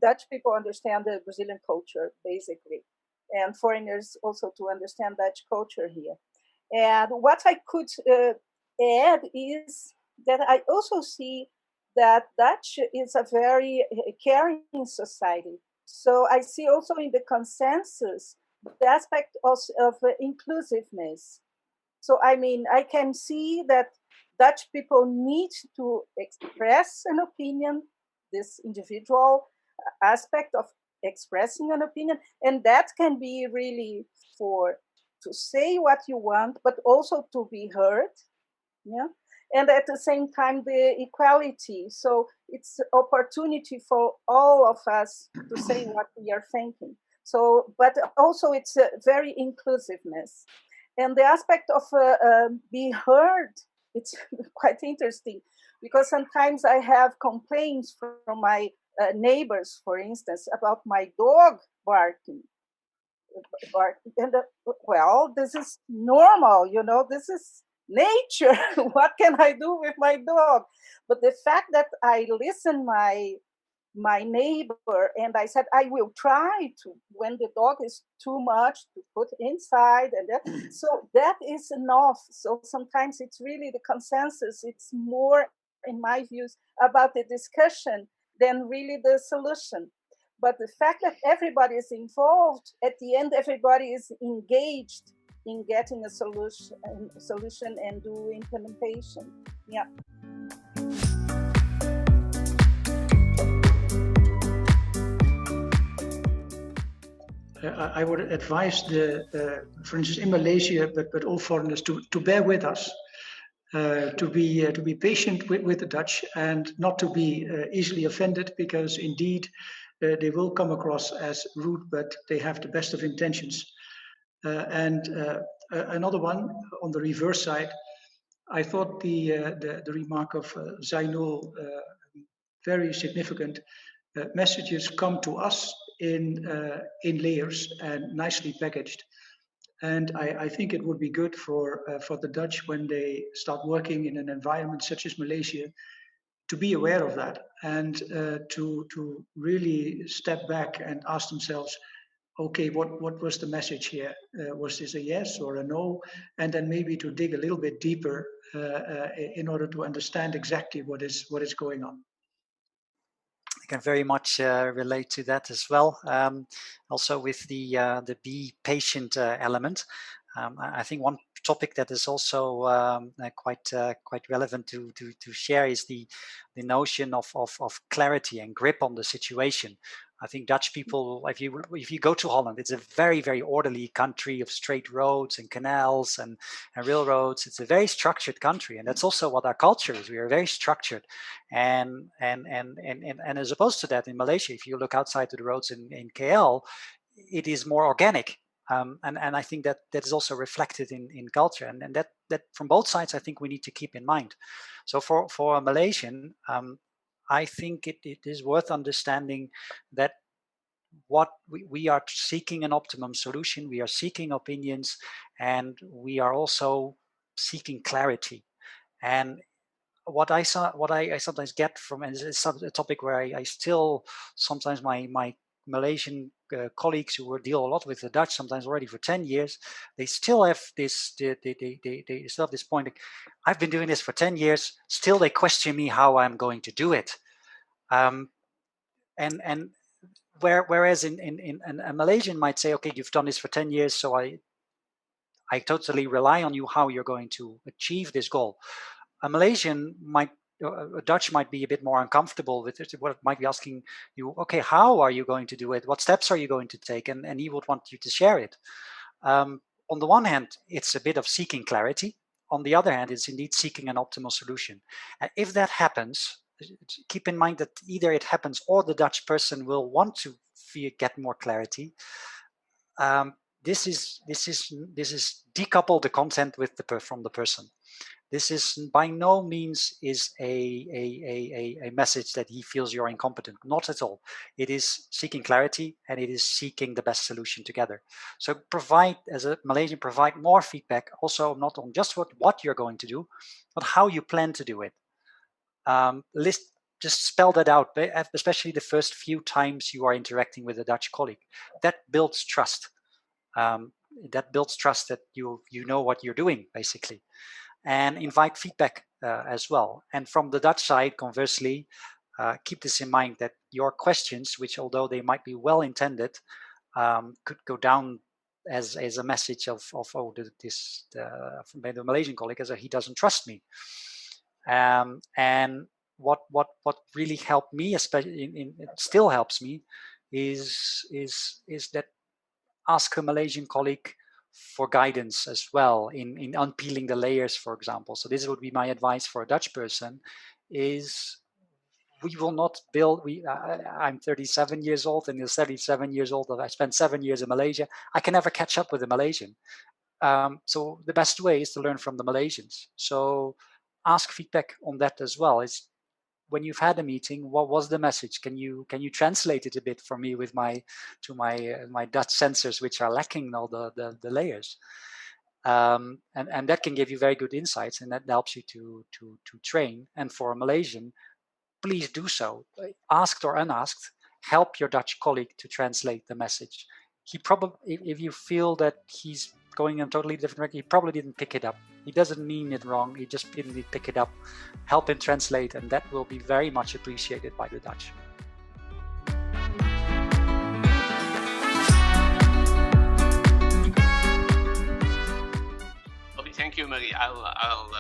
Dutch people understand the Brazilian culture, basically, and foreigners also to understand Dutch culture here. And what I could add is that I also see that Dutch is a very caring society. So I see also in the consensus the aspect of inclusiveness. So I mean, I can see that Dutch people need to express an opinion, this individual aspect of expressing an opinion, and that can be really to say what you want, but also to be heard. Yeah. And at the same time, the equality. So it's opportunity for all of us to say what we are thinking. So, but also it's a very inclusiveness. And the aspect of be heard, it's quite interesting, because sometimes I have complaints from my neighbors, for instance, about my dog barking. And well, this is normal, you know, this is nature. What can I do with my dog? But the fact that I listen my neighbor and I said I will try to, when the dog is too much, to put inside, and that, so that is enough. So sometimes it's really the consensus. It's more, in my views, about the discussion than really the solution. But the fact that everybody is involved, at the end, everybody is engaged in getting a solution and do implementation. Yeah. I would advise for instance, in Malaysia, but all foreigners to bear with us, to be patient with the Dutch and not to be easily offended, because indeed they will come across as rude, but they have the best of intentions. And another one on the reverse side, I thought the remark of Zainul very significant. Messages come to us in layers and nicely packaged. And I think it would be good for the Dutch, when they start working in an environment such as Malaysia, to be aware of that and to really step back and ask themselves, okay, what was the message here? Was this a yes or a no? And then maybe to dig a little bit deeper in order to understand exactly what is going on. I can very much relate to that as well. Also with the be patient element, I think one topic that is also quite relevant to share is the notion of clarity and grip on the situation. I think Dutch people, if you go to Holland, it's a very, very orderly country of straight roads and canals and railroads. It's a very structured country, and that's also what our culture is. We are very structured, and as opposed to that, in Malaysia, if you look outside to the roads in KL, it is more organic. And I think that is also reflected in culture, and that from both sides, I think we need to keep in mind. So for a Malaysian, I think it is worth understanding that what we are seeking an optimum solution, we are seeking opinions, and we are also seeking clarity. And what I sometimes get from, and it's a topic where I still sometimes my Malaysian colleagues who deal a lot with the Dutch, sometimes already for 10 years, they still have this they still have this point. Like, I've been doing this for 10 years, still they question me how I'm going to do it. And whereas in a Malaysian might say, okay, you've done this for 10 years, so I totally rely on you how you're going to achieve this goal. A Malaysian a Dutch might be a bit more uncomfortable with it. What might be asking you, okay, how are you going to do it? What steps are you going to take? And he would want you to share it. On the one hand, it's a bit of seeking clarity. On the other hand, it's indeed seeking an optimal solution. And if that happens, keep in mind that either it happens or the Dutch person will want to get more clarity. This is decouple the content from the person. This is by no means is a message that he feels you're incompetent. Not at all. It is seeking clarity, and it is seeking the best solution together. So as a Malaysian, provide more feedback, also not on just what you're going to do, but how you plan to do it. Just spell that out, especially the first few times you are interacting with a Dutch colleague. That builds trust. That builds trust that you know what you're doing, basically. And invite feedback as well. And from the Dutch side, conversely, keep this in mind that your questions, which although they might be well intended, could go down as a message of the Malaysian colleague as he doesn't trust me. And what really helped me, especially it still helps me, is that ask a Malaysian colleague for guidance as well in unpeeling the layers, for example. So this would be my advice for a Dutch person: is we will not build. I'm 37 years old, and you're 37 years old. I spent 7 years in Malaysia. I can never catch up with a Malaysian. So the best way is to learn from the Malaysians. So ask feedback on that as well. Is when you've had a meeting, what was the message? Can you translate it a bit for me with my Dutch sensors, which are lacking all the layers, and that can give you very good insights, and that helps you to train. And for a Malaysian, please do so, asked or unasked. Help your Dutch colleague to translate the message. He probably, if you feel that he's going in a totally different direction, he probably didn't pick it up. He doesn't mean it wrong. He just didn't pick it up. Help him translate, and that will be very much appreciated by the Dutch. Okay, thank you, Marie. I'll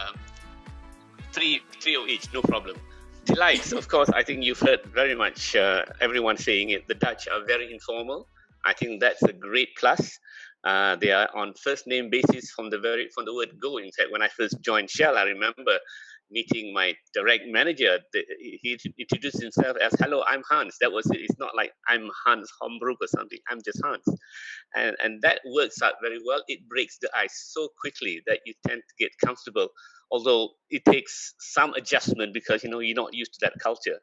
three of each, no problem. Delights, of course. I think you've heard very much everyone saying it. The Dutch are very informal. I think that's a great plus. They are on first name basis from the word go. In fact, when I first joined Shell, I remember meeting my direct manager. He introduced himself as, "Hello, I'm Hans." That was it. It's not like I'm Hans Hombroek or something. I'm just Hans, and that works out very well. It breaks the ice so quickly that you tend to get comfortable. Although it takes some adjustment because you're not used to that culture.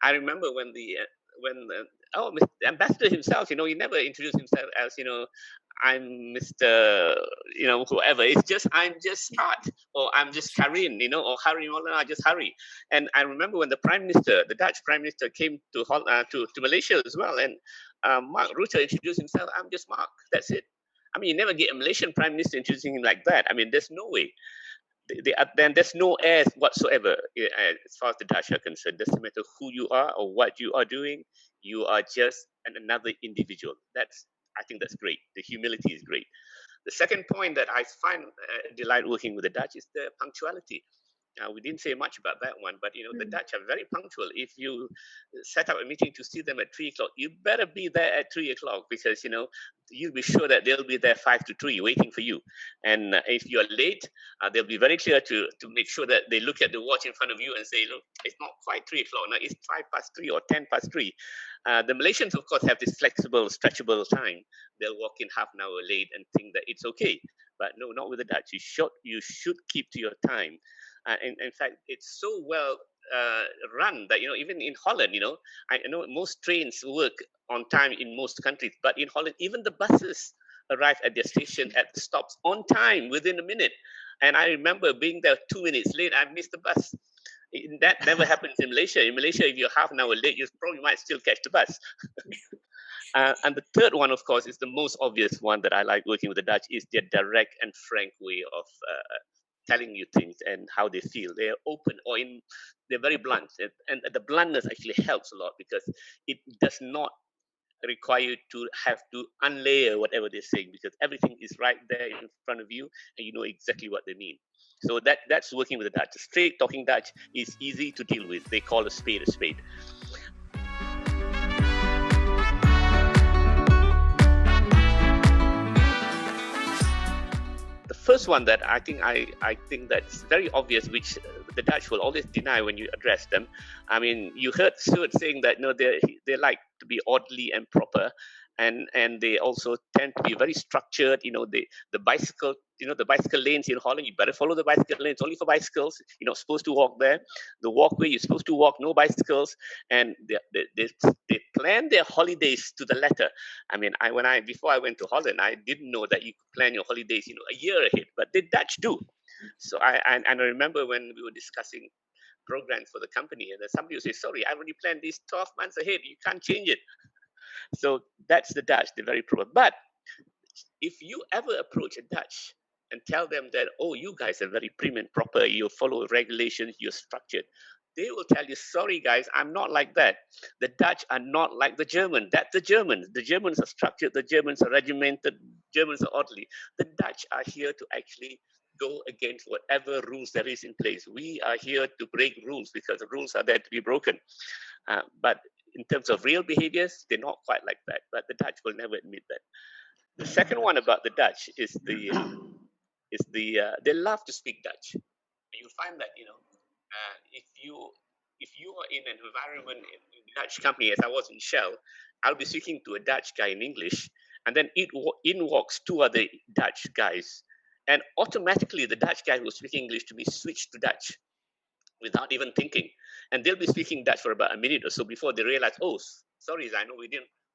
I remember when the ambassador himself, he never introduced himself as I'm Mr. whoever. It's just I'm just Scott, or I'm just Karin, or Harry Molina, just Harry. And I remember when the Dutch Prime Minister came to Malaysia as well, and Mark Rutte introduced himself, I'm just Mark, that's it. I mean, you never get a Malaysian Prime Minister introducing him like that. I mean, there's no way. Then there's no airs whatsoever as far as the Dutch are concerned. Doesn't matter who you are or what you are doing, you are just another individual. I think that's great. The humility is great. The second point that I find delight working with the Dutch is the punctuality. We didn't say much about that one, but the Dutch are very punctual. If you set up a meeting to see them at 3 o'clock, you better be there at 3 o'clock because you'll be sure that they'll be there 5 to 3 waiting for you. And if you're late, they'll be very clear to make sure that they look at the watch in front of you and say, look, it's not quite 3 o'clock now, it's 5 past 3 or 10 past 3. The Malaysians, of course, have this flexible, stretchable time. They'll walk in half an hour late and think that it's okay. But no, not with the Dutch. You should keep to your time. In fact, it's so well run that even in Holland, I know most trains work on time in most countries, but in Holland, even the buses arrive at their station at the stops on time within a minute. And I remember being there 2 minutes late, I missed the bus. That never happens in Malaysia. In Malaysia, if you're half an hour late, you probably might still catch the bus. And the third one, of course, is the most obvious one that I like working with the Dutch, is their direct and frank way of telling you things and how they feel. They're open, they're very blunt. And the bluntness actually helps a lot because it does not require you to have to unlayer whatever they're saying because everything is right there in front of you and you know exactly what they mean. So that's working with the Dutch. Straight talking Dutch is easy to deal with. They call a spade a spade. The first one that I think that's very obvious, which the Dutch will always deny when you address them. I mean, you heard Stuart saying that they like to be orderly and proper, and they also tend to be very structured. The bicycle lanes in Holland, you better follow the bicycle lanes only for bicycles. You're not supposed to walk there. The walkway, you're supposed to walk, no bicycles. And they plan their holidays to the letter. I mean, before I went to Holland, I didn't know that you could plan your holidays a year ahead, but the Dutch do. So I remember when we were discussing programs for the company, and somebody would say, sorry, I already planned this 12 months ahead. You can't change it. So that's the Dutch. They're very proper. But if you ever approach a Dutch and tell them that, oh, you guys are very prim and proper, you follow regulations, you're structured, they will tell you, sorry, guys, I'm not like that. The Dutch are not like the German. That's the Germans. The Germans are structured. The Germans are regimented. Germans are orderly. The Dutch are here to actually go against whatever rules there is in place. We are here to break rules because the rules are there to be broken. But in terms of real behaviors, they're not quite like that. But the Dutch will never admit that. The second one about the Dutch is they love to speak Dutch. You'll find that if you are in an environment in a Dutch company, as I was in Shell, I'll be speaking to a Dutch guy in English, and then in walks two other Dutch guys, and automatically the Dutch guy who was speaking English to me switched to Dutch without even thinking, and they'll be speaking Dutch for about a minute or so before they realize, oh, sorry, I know we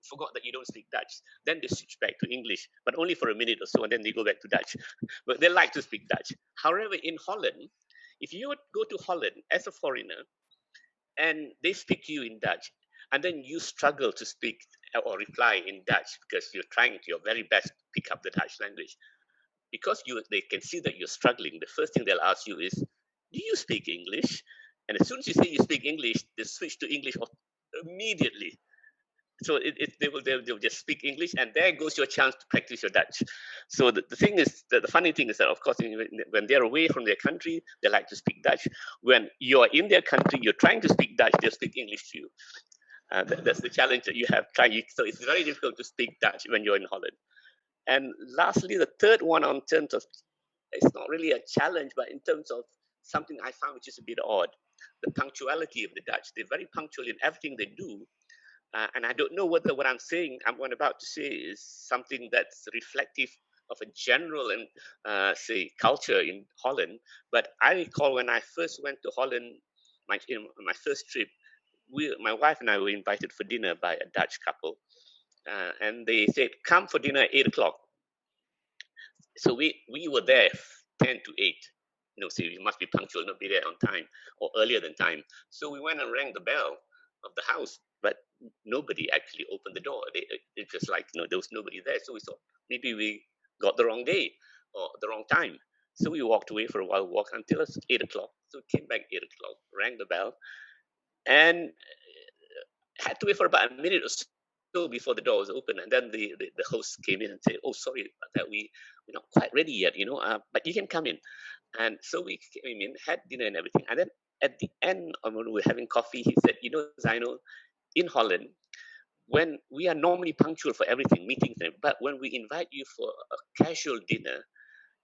forgot that you don't speak Dutch. Then they switch back to English, but only for a minute or so, and then they go back to Dutch. But they like to speak Dutch. However, in Holland, if you go to Holland as a foreigner and they speak to you in Dutch, and then you struggle to speak or reply in Dutch because you're trying your very best to pick up the Dutch language, because they can see that you're struggling, the first thing they'll ask you is, do you speak English? And as soon as you say you speak English, they switch to English immediately. So they'll just speak English, and there goes your chance to practice your Dutch. So the thing is, the funny thing is that, of course, when they're away from their country, they like to speak Dutch. When you're in their country, you're trying to speak Dutch, they'll speak English to you. That's the challenge that you have. So it's very difficult to speak Dutch when you're in Holland. And lastly, the third one on terms of, it's not really a challenge, but in terms of something I found which is a bit odd, the punctuality of the Dutch. They're very punctual in everything they do. And I don't know whether what I'm about to say is something that's reflective of a general and culture in Holland. But I recall when I first went to Holland, my first trip, my wife and I were invited for dinner by a Dutch couple, and they said, "Come for dinner at 8 o'clock." So we were there 10 to 8. So you must be punctual, not be there on time or earlier than time. So we went and rang the bell of the house. but nobody actually opened the door. It just like, there was nobody there. So we thought maybe we got the wrong day or the wrong time. So we walked away for a while, walked until it was 8 o'clock. So we came back 8 o'clock, rang the bell, and had to wait for about a minute or so before the door was open. And then the host came in and said, "Oh, sorry about that. We're not quite ready yet, but you can come in." And so we came in, had dinner and everything. And then at the end, when we were having coffee, he said, Zainul, in Holland, when we are normally punctual for everything, meetings, but when we invite you for a casual dinner,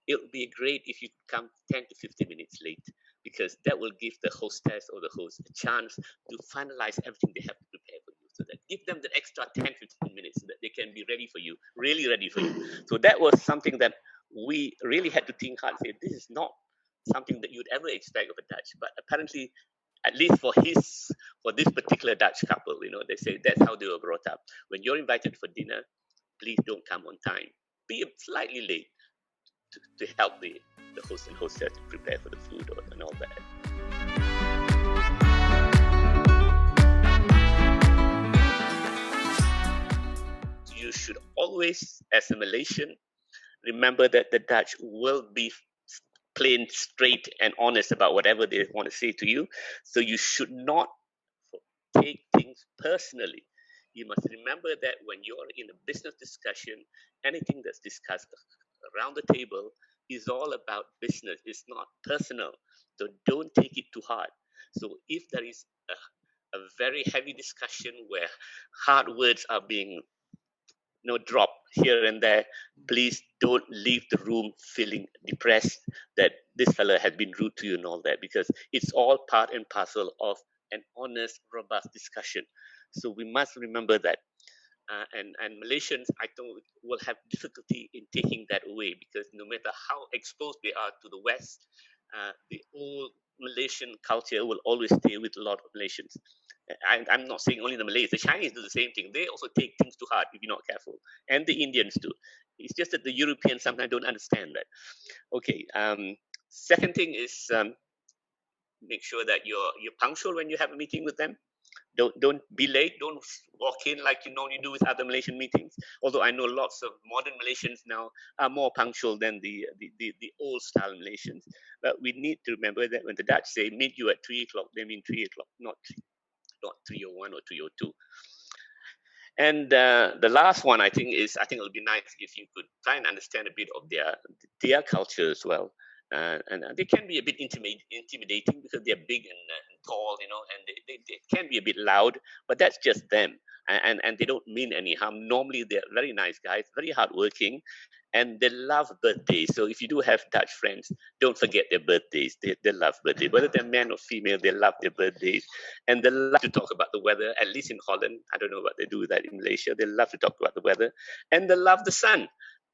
it would be great if you could come 10 to 15 minutes late, because that will give the hostess or the host a chance to finalize everything they have to prepare for you. So that give them the extra 10, 15 minutes so that they can be ready for you, really ready for you. So that was something that we really had to think hard. Say, this is not something that you'd ever expect of a Dutch, but apparently, at least for this particular Dutch couple, they say that's how they were brought up. When you're invited for dinner, please don't come on time. Be slightly late to help the host and hostess to prepare for the food and all that. You should always, as a Malaysian, remember that the Dutch will be plain, straight, and honest about whatever they want to say to you. So you should not take things personally. You must remember that when you're in a business discussion, anything that's discussed around the table is all about business. It's not personal. So don't take it too hard. So if there is a very heavy discussion where hard words are being drop here and there, please don't leave the room feeling depressed that this fellow has been rude to you and all that, because it's all part and parcel of an honest, robust discussion. So we must remember that. And Malaysians, I think, will have difficulty in taking that away, because no matter how exposed they are to the West, the old Malaysian culture will always stay with a lot of Malaysians. I'm not saying only the Malays, the Chinese do the same thing. They also take things to heart if you're not careful. And the Indians do. It's just that the Europeans sometimes don't understand that. Okay. Second thing is make sure that you're punctual when you have a meeting with them. Don't be late. Don't walk in like you normally do with other Malaysian meetings. Although I know lots of modern Malaysians now are more punctual than the old style Malaysians. But we need to remember that when the Dutch say meet you at 3 o'clock, they mean 3 o'clock, not 3:01 or 3:02. And the last one, I think it'll be nice if you could try and understand a bit of their culture as well. And they can be a bit intimidating because they're big and tall, and they can be a bit loud, but that's just them. And they don't mean any harm. Normally, they're very nice guys, very hardworking, and they love birthdays. So if you do have Dutch friends, don't forget their birthdays. They love birthdays. Whether they're man or female, they love their birthdays. And they love to talk about the weather, at least in Holland. I don't know what they do that in Malaysia. They love to talk about the weather. And they love the sun.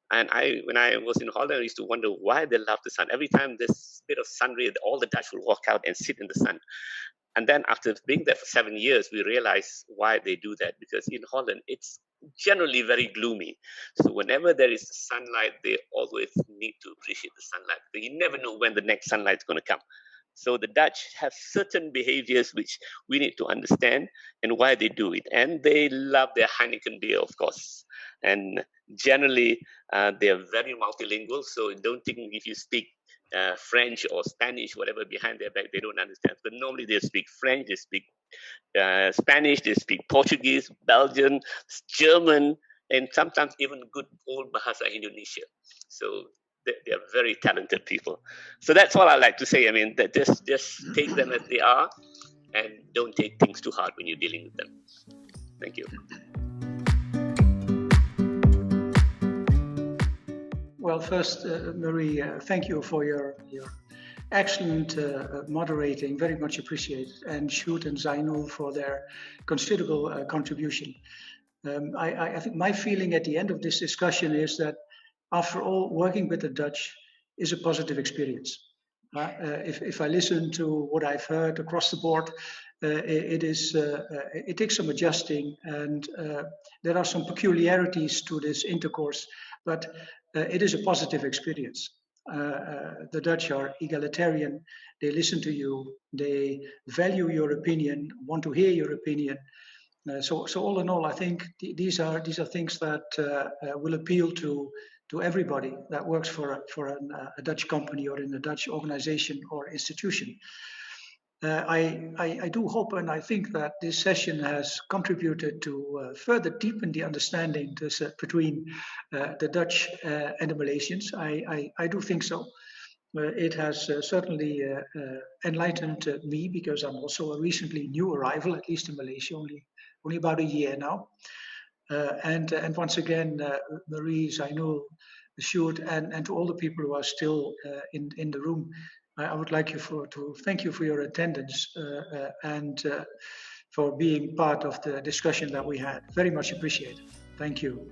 And when I was in Holland, I used to wonder why they love the sun. Every time there's a bit of sun ray, all the Dutch will walk out and sit in the sun. And then after being there for 7 years, we realized why they do that. Because in Holland, it's generally very gloomy. So whenever there is sunlight, they always need to appreciate the sunlight. But you never know when the next sunlight is going to come. So the Dutch have certain behaviors which we need to understand and why they do it. And they love their Heineken beer, of course. And generally, they are very multilingual. So don't think if you speak French or Spanish, whatever, behind their back, they don't understand. But normally they speak French, they speak Spanish, they speak Portuguese, Belgian, German, and sometimes even good old Bahasa Indonesia. So they are very talented people. So that's all I like to say. I mean, that just take them as they are and don't take things too hard when you're dealing with them. Thank you. Well, first, Marie, thank you for your excellent moderating, very much appreciated, and Sjoerd and Zainul for their considerable contribution. I think my feeling at the end of this discussion is that, after all, working with the Dutch is a positive experience. If I listen to what I've heard across the board, it takes some adjusting, and there are some peculiarities to this intercourse, but it is a positive experience. The Dutch are egalitarian. They listen to you. They value your opinion, want to hear your opinion. So all in all, I think these are things that will appeal to everybody that works for a Dutch company or in a Dutch organization or institution. I do hope and I think that this session has contributed to further deepen the understanding between the Dutch and the Malaysians. I do think so. It has certainly enlightened me, because I'm also a recently new arrival, at least in Malaysia, only about a year now. And once again, Marie, Zainul, Sjoerd, and to all the people who are still in the room, I would like to thank you for your attendance and for being part of the discussion that we had. Very much appreciated. Thank you.